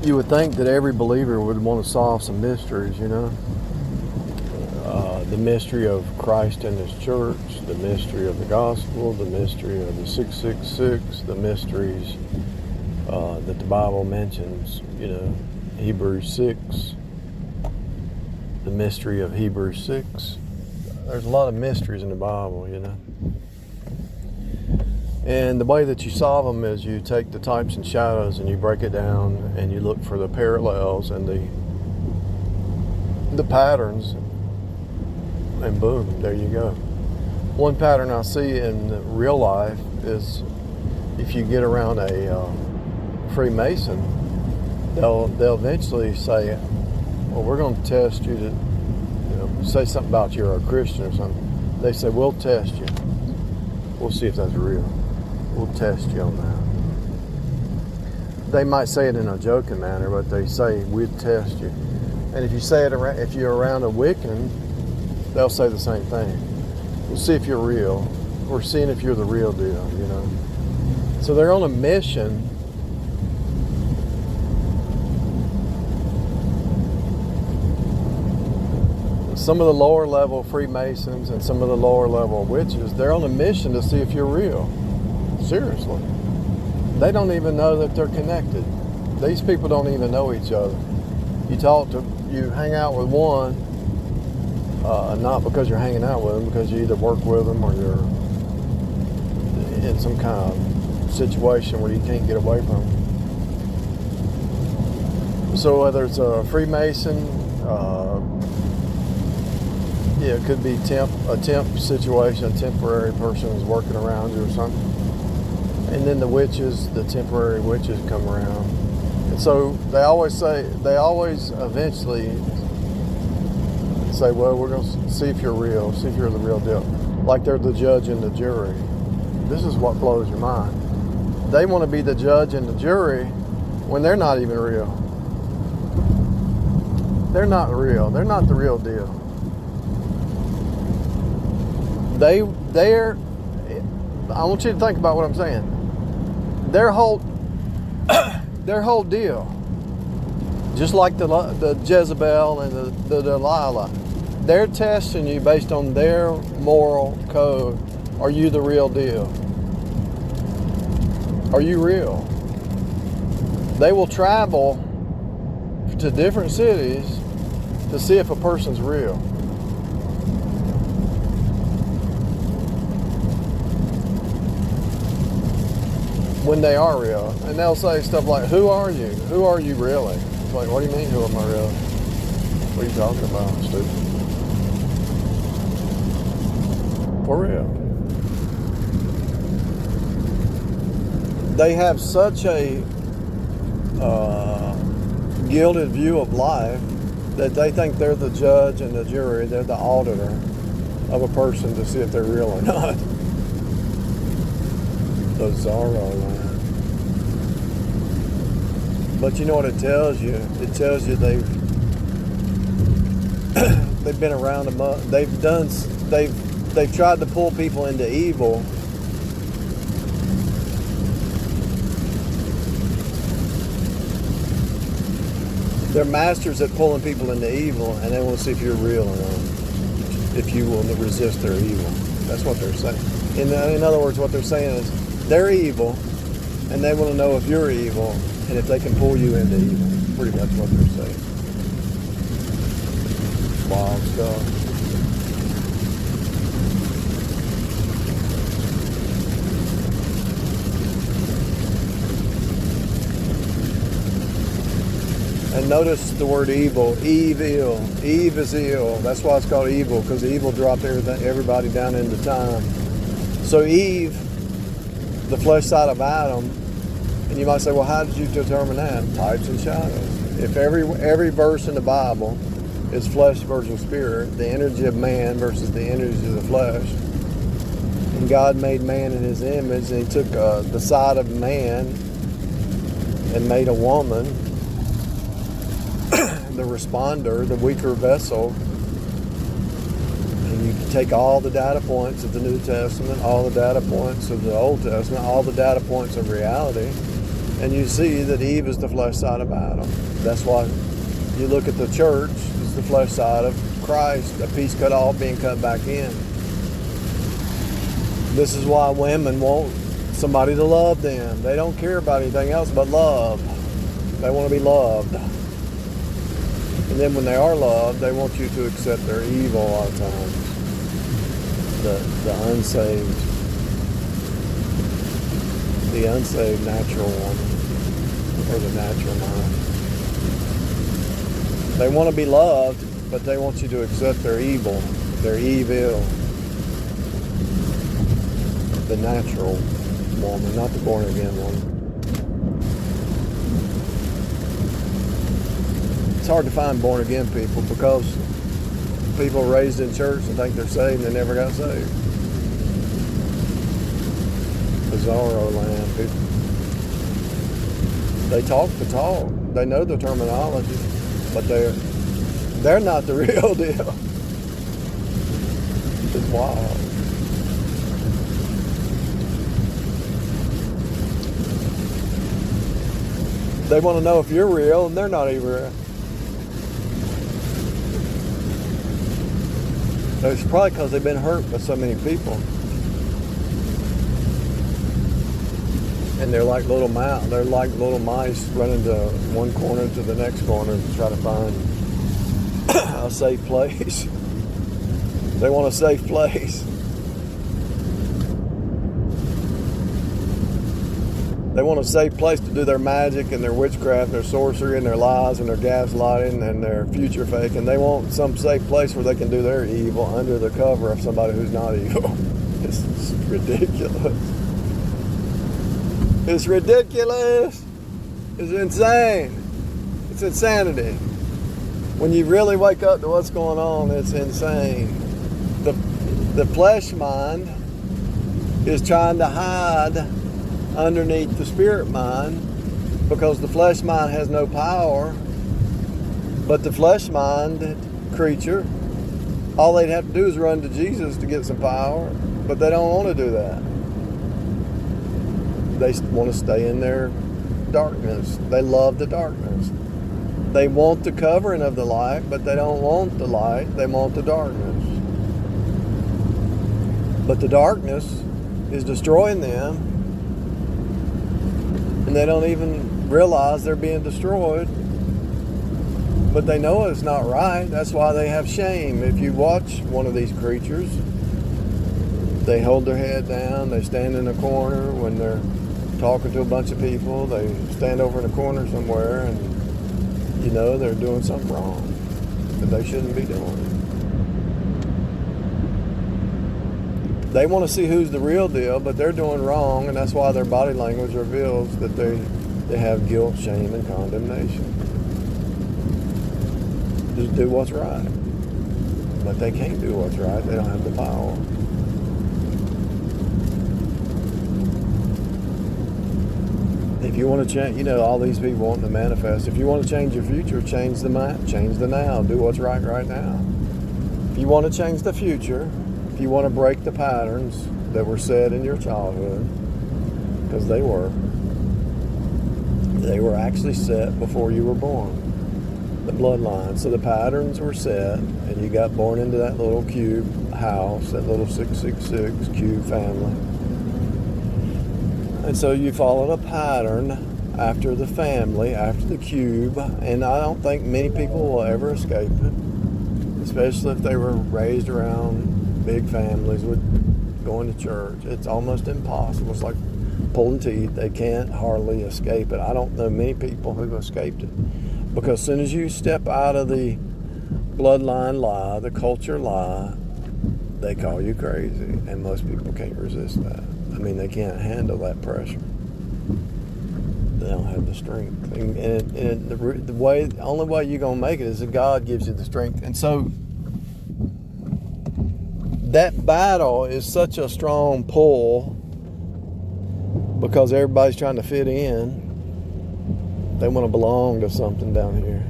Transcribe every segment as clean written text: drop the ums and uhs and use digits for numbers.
You would think that every believer would want to solve some mysteries, you know? The mystery of Christ and His church, the mystery of the gospel, the mystery of the 666, the mysteries that the Bible mentions, you know, Hebrews 6, the mystery of Hebrews 6. There's a lot of mysteries in the Bible, you know. And the way that you solve them is you take the types and shadows and you break it down and you look for the parallels and the patterns, and boom, there you go. One pattern I see in real life is if you get around a Freemason, they'll eventually say, well, we're going to test you to, you know, say something about you're a Christian or something. They say, we'll test you. We'll see if that's real. We'll test you on that. They might say it in a joking manner, but they say, we'll test you. And if you say it around, if you're around a Wiccan, they'll say the same thing. We'll see if you're real. We're seeing if you're the real deal, you know. So they're on a mission some of the lower level Freemasons and some of the lower level witches, they're on a mission to see if you're real. Seriously. They don't even know that they're connected. These people don't even know each other. You hang out with one, not because you're hanging out with them, because you either work with them or you're in some kind of situation where you can't get away from them. So whether it's a Freemason, it could be a temp situation, a temporary person is working around you or something. And then the temporary witches come around. And so they always eventually say, well, we're going to see if you're real, see if you're the real deal. Like they're the judge and the jury. This is what blows your mind. They want to be the judge and the jury when they're not even real. They're not real. They're not the real deal. I want you to think about what I'm saying. Their whole deal, just like the Jezebel and the Delilah, they're testing you based on their moral code. Are you the real deal? Are you real? They will travel to different cities to see if a person's real. When they are real. And they'll say stuff like, who are you? Who are you really? It's like, what do you mean, who am I really? What are you talking about, stupid? For real. They have such a gilded view of life that they think they're the judge and the jury, they're the auditor of a person to see if they're real or not. Bizarro land. But you know what it tells you? It tells you they've been around they've tried to pull people into evil. They're masters at pulling people into evil, and they want to see if you're real or not. If you will resist their evil. That's what they're saying. In other words, what they're saying is, they're evil, and they want to know if you're evil, and if they can pull you into evil. Pretty much what they're saying. Wild stuff. And notice the word evil. Evil. Eve is ill. That's why it's called evil, because evil dropped everybody down into time. So Eve, the flesh side of Adam, and you might say, well, how did you determine that? Types and shadows. If every verse in the Bible is flesh versus spirit, the energy of man versus the energy of the flesh, and God made man in His image, and He took the side of man and made a woman, the responder, the weaker vessel. And you take all the data points of the New Testament, all the data points of the Old Testament, all the data points of reality, And you see that Eve is the flesh side of Adam. That's why you look at the church, it's the flesh side of Christ, a piece cut off being cut back in. This is why women want somebody to love them. They don't care about anything else but love. They want to be loved. And then when they are loved, they want you to accept their evil a lot of times. The unsaved natural woman, or the natural mind. They want to be loved, but they want you to accept their evil, their evil. The natural woman, not the born again woman. It's hard to find born again people because people raised in church and think they're saved and they never got saved. Bizarro land. People, they talk the talk. They know the terminology, but they're not the real deal. It's wild. They want to know if you're real, and they're not even real. It's probably because they've been hurt by so many people. And they're like little mouse. They're like little mice running to one corner to the next corner to try to find a safe place. They want a safe place. They want a safe place to do their magic and their witchcraft, and their sorcery, and their lies, and their gaslighting, and their future fake. And they want some safe place where they can do their evil under the cover of somebody who's not evil. It's ridiculous. It's ridiculous. It's insane. It's insanity. When you really wake up to what's going on, it's insane. The flesh mind is trying to hide underneath the spirit mind because the flesh mind has no power. But the flesh mind creature, all they'd have to do is run to Jesus to get some power, but they don't want to do that. They want to stay in their darkness. They love the darkness. They want the covering of the light, but they don't want the light. They want the darkness. But the darkness is destroying them, and they don't even realize they're being destroyed. But they know it's not right. That's why they have shame. If you watch one of these creatures, they hold their head down. They stand in a corner when they're talking to a bunch of people. They stand over in a corner somewhere, and you know they're doing something wrong that they shouldn't be doing. They want to see who's the real deal, but they're doing wrong, and that's why their body language reveals that they have guilt, shame, and condemnation. Just do what's right. But they can't do what's right. They don't have the power. If you want to change, you know, all these people wanting to manifest. If you want to change your future, change the now. Do what's right now. If you want to change the future, if you want to break the patterns that were set in your childhood, because they were actually set before you were born. The bloodline. So the patterns were set, and you got born into that little cube house, that little 666 cube family. And so you followed a pattern after the family, after the cube, and I don't think many people will ever escape it, especially if they were raised around big families with going to church. It's almost impossible. It's like pulling teeth. They can't hardly escape it. I don't know many people who've escaped it, because as soon as you step out of the bloodline lie, the culture lie, they call you crazy, and most people can't resist that. I mean, they can't handle that pressure. They don't have the strength. And the only way you're going to make it is that God gives you the strength. And so that battle is such a strong pull because everybody's trying to fit in. They want to belong to something down here.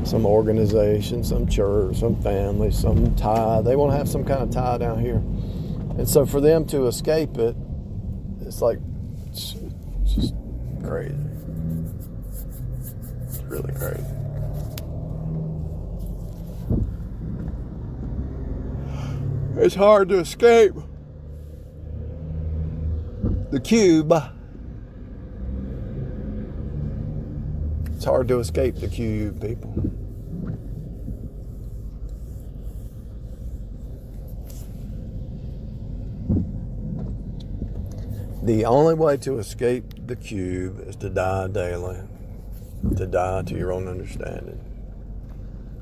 Some organization, some church, some family, some tie. They want to have some kind of tie down here. And so for them to escape it, it's like just crazy. It's really crazy. It's hard to escape the cube. It's hard to escape the cube, people. The only way to escape the cube is to die daily, to die to your own understanding.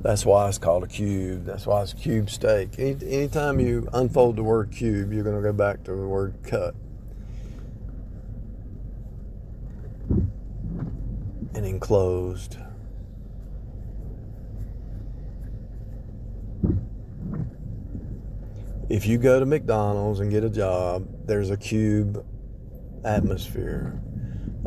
That's why it's called a cube. That's why it's cube steak. Anytime you unfold the word cube, you're going to go back to the word cut. And enclosed. If you go to McDonald's and get a job, there's a cube atmosphere.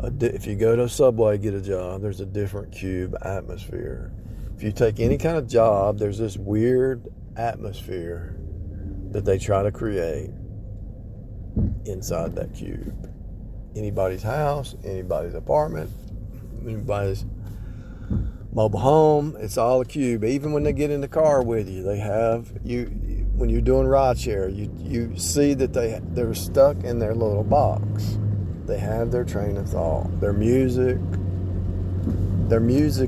If you go to Subway and get a job, there's a different cube atmosphere. If you take any kind of job, there's this weird atmosphere that they try to create inside that cube. Anybody's house, anybody's apartment, anybody's mobile home, it's all a cube. Even when they get in the car with you, they have you when you're doing rideshare, you see that they're stuck in their little box. They have their train of thought. Their music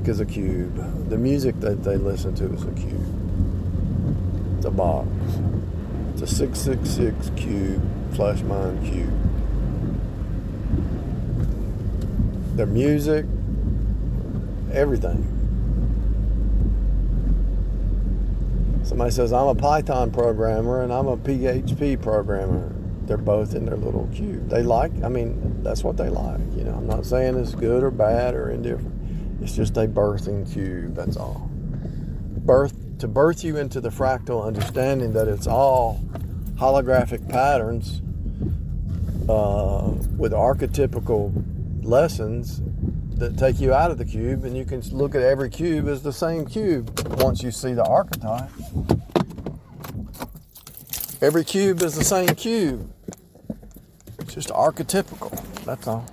is a cube. The music that they listen to is a cube. It's a box. It's a 666 cube, flash mind cube. Their music, everything. Somebody says, I'm a Python programmer and I'm a PHP programmer. They're both in their little cube. That's what they like. I'm not saying it's good or bad or indifferent. It's just a birthing cube, that's all. To birth you into the fractal understanding that it's all holographic patterns with archetypical lessons that take you out of the cube, and you can look at every cube as the same cube once you see the archetype. Every cube is the same cube. It's just archetypical, that's all.